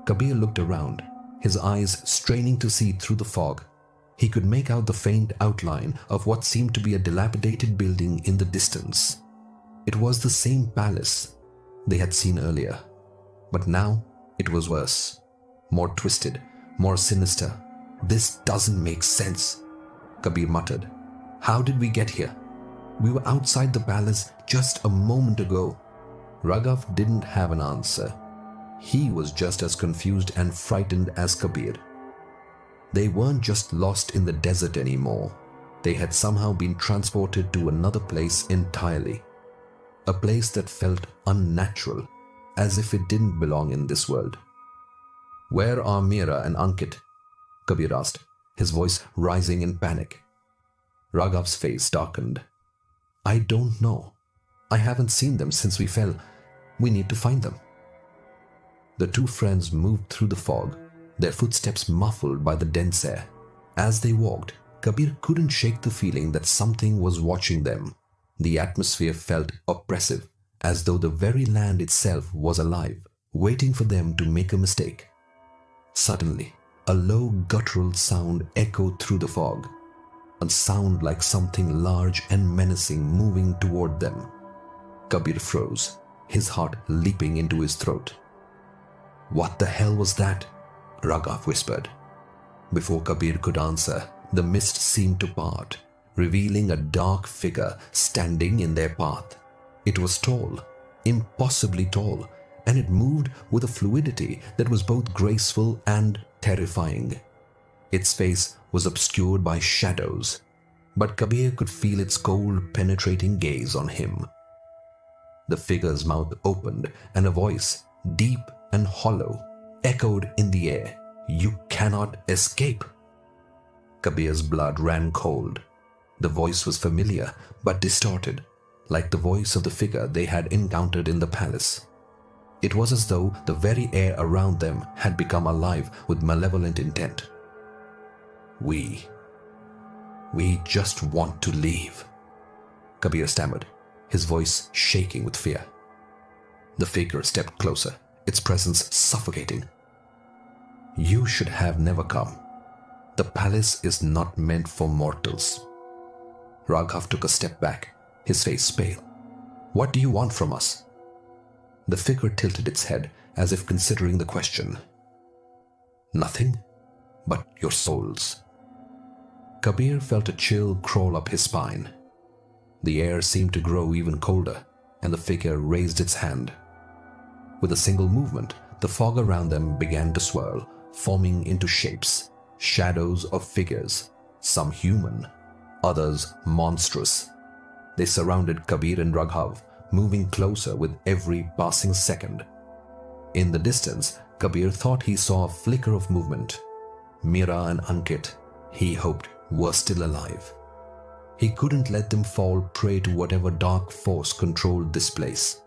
Kabir looked around, his eyes straining to see through the fog. He could make out the faint outline of what seemed to be a dilapidated building in the distance. It was the same palace they had seen earlier, but now it was worse, more twisted, more sinister. "This doesn't make sense," Kabir muttered. "How did we get here? We were outside the palace just a moment ago." Raghav didn't have an answer. He was just as confused and frightened as Kabir. They weren't just lost in the desert anymore. They had somehow been transported to another place entirely. A place that felt unnatural, as if it didn't belong in this world. "Where are Meera and Ankit?" Kabir asked, his voice rising in panic. Raghav's face darkened. "I don't know. I haven't seen them since we fell. We need to find them." The two friends moved through the fog, their footsteps muffled by the dense air. As they walked, Kabir couldn't shake the feeling that something was watching them. The atmosphere felt oppressive, as though the very land itself was alive, waiting for them to make a mistake. Suddenly, a low guttural sound echoed through the fog, a sound like something large and menacing moving toward them. Kabir froze, his heart leaping into his throat. "What the hell was that?" Raghav whispered. Before Kabir could answer, the mist seemed to part, revealing a dark figure standing in their path. It was tall, impossibly tall, and it moved with a fluidity that was both graceful and terrifying. Its face was obscured by shadows, but Kabir could feel its cold, penetrating gaze on him. The figure's mouth opened, and a voice, deep and hollow, echoed in the air. "You cannot escape." Kabir's blood ran cold. The voice was familiar, but distorted, like the voice of the figure they had encountered in the palace. It was as though the very air around them had become alive with malevolent intent. We just want to leave," Kabir stammered, his voice shaking with fear. The figure stepped closer, its presence suffocating. "You should have never come. The palace is not meant for mortals." Raghav took a step back, his face pale. "What do you want from us?" The figure tilted its head as if considering the question. "Nothing but your souls." Kabir felt a chill crawl up his spine. The air seemed to grow even colder, and the figure raised its hand. With a single movement, the fog around them began to swirl, forming into shapes, shadows of figures, some human, others monstrous. They surrounded Kabir and Raghav, moving closer with every passing second. In the distance, Kabir thought he saw a flicker of movement. Meera and Ankit, he hoped, were still alive. He couldn't let them fall prey to whatever dark force controlled this place.